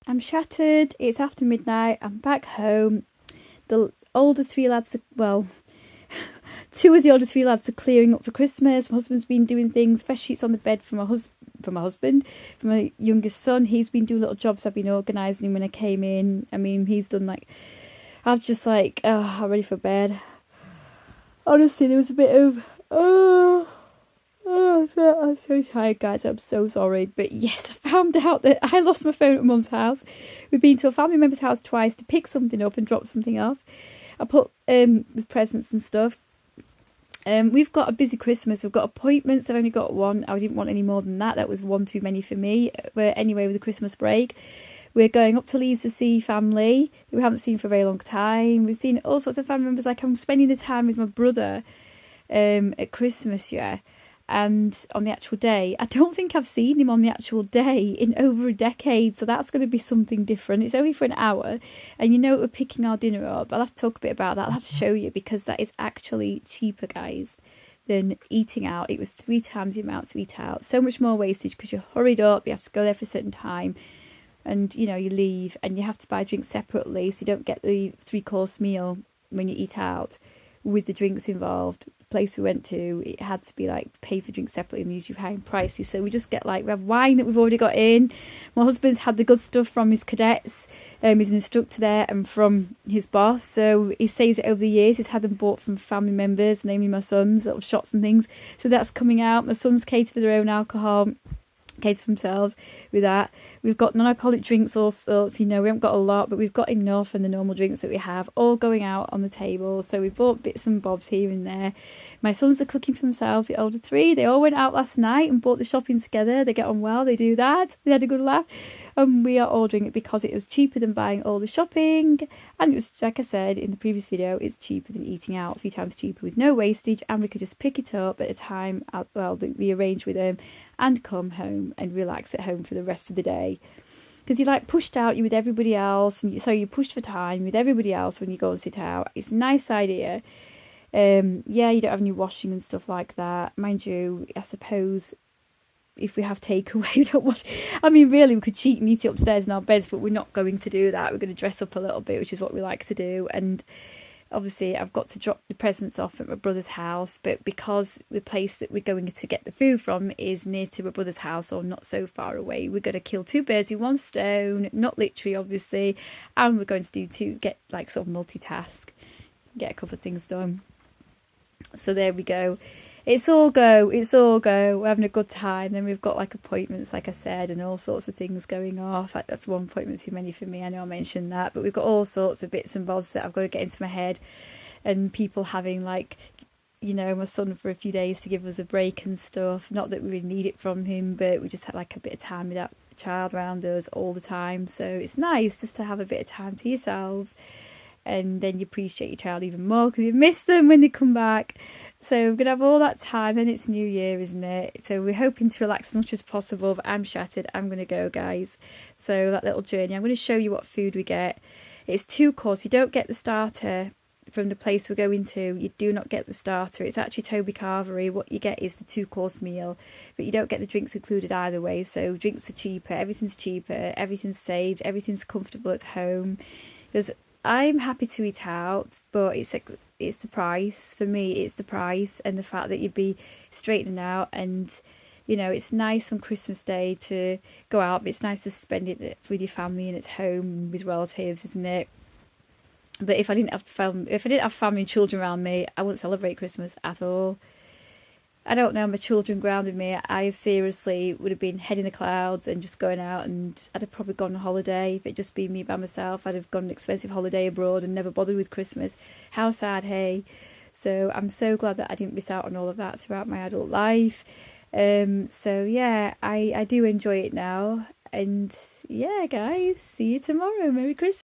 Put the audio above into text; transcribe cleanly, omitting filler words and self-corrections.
I'm shattered. It's after midnight. I'm back home. The older three lads are, well, two of the older three lads are clearing up for Christmas. My husband's been doing things, fresh sheets on the bed for my husband. For my youngest son, he's been doing little jobs I've been organising when I came in. I mean, he's done like, I'm just like, oh, I'm ready for bed. Honestly, there was a bit of, I'm so tired, guys. I'm so sorry. But yes, I found out that I lost my phone at Mum's house. We've been to a family member's house twice to pick something up and drop something off. I put with presents and stuff. We've got a busy Christmas. We've got appointments. I've only got one. I didn't want any more than that. That was one too many for me. But anyway, with the Christmas break, we're going up to Leeds to see family who we haven't seen for a very long time. We've seen all sorts of family members. Like, I'm spending the time with my brother at Christmas, yeah. And on the actual day, I don't think I've seen him on the actual day in over a decade, so that's going to be something different. It's only for an hour, and you know we're picking our dinner up. I'll have to talk a bit about that. I'll have to show you, because that is actually cheaper, guys, than eating out. It was 3 times the amount to eat out. So much more wastage because you're hurried up, you have to go there for a certain time, and you know, you leave and you have to buy drinks separately, so you don't get the 3-course meal when you eat out with the drinks involved. Place we went to, it had to be like pay for drinks separately, and usually high and pricey, so we just get like, we have wine that we've already got in. My husband's had the good stuff from his cadets. He's an instructor there, and from his boss, so he saves it over the years. He's had them bought from family members, namely my sons, little shots and things, so that's coming out. My sons cater for their own alcohol, cater for themselves with that. We've got non-alcoholic drinks, all sorts, you know, we haven't got a lot, but we've got enough, and the normal drinks that we have all going out on the table. So we bought bits and bobs here and there. My sons are cooking for themselves, the older 3. They all went out last night and bought the shopping together. They get on well, they do that. They had a good laugh. And we are ordering it because it was cheaper than buying all the shopping. And it was, like I said in the previous video, it's cheaper than eating out, 3 times cheaper with no wastage. And we could just pick it up at a time, well, that we arrange with them, and come home and relax at home for the rest of the day. Because you're like pushed out, you're with everybody else, and so you're pushed for time with everybody else when you go and sit out. It's a nice idea. Yeah, you don't have any washing and stuff like that. Mind you, I suppose if we have takeaway, we don't wash. I mean, really, we could cheat and eat it upstairs in our beds, but we're not going to do that. We're going to dress up a little bit, which is what we like to do. And obviously, I've got to drop the presents off at my brother's house, but because the place that we're going to get the food from is near to my brother's house, or not so far away, we're going to kill 2 birds with 1 stone, not literally, obviously, and we're going to get like sort of multitask, get a couple of things done. So there we go. It's all go. We're having a good time. Then we've got like appointments, like I said, and all sorts of things going off. Like, that's 1 appointment too many for me. I know I mentioned that, but we've got all sorts of bits and bobs that I've got to get into my head. And people having like, you know, my son for a few days to give us a break and stuff. Not that we really need it from him, but we just had like a bit of time with that child around us all the time. So it's nice just to have a bit of time to yourselves. And then you appreciate your child even more because you miss them when they come back. So we're going to have all that time, and it's New Year, isn't it? So we're hoping to relax as much as possible, but I'm shattered. I'm going to go, guys. So that little journey, I'm going to show you what food we get. It's 2-course. You don't get the starter from the place we're going to. You do not get the starter. It's actually Toby Carvery. What you get is the 2-course meal, but you don't get the drinks included either way. So drinks are cheaper, everything's cheaper, everything's saved, everything's comfortable at home. Because I'm happy to eat out, but it's the price. For me, it's the price, and the fact that you'd be straightening out, and you know, it's nice on Christmas Day to go out, but it's nice to spend it with your family and at home with relatives, isn't it? But if I didn't have family and children around me, I wouldn't celebrate Christmas at all. I don't know, my children grounded me. I seriously would have been head in the clouds and just going out, and I'd have probably gone on holiday. If it'd just been me by myself, I'd have gone on an expensive holiday abroad and never bothered with Christmas. How sad, hey? So I'm so glad that I didn't miss out on all of that throughout my adult life. So yeah, I do enjoy it now. And yeah, guys, see you tomorrow. Merry Christmas.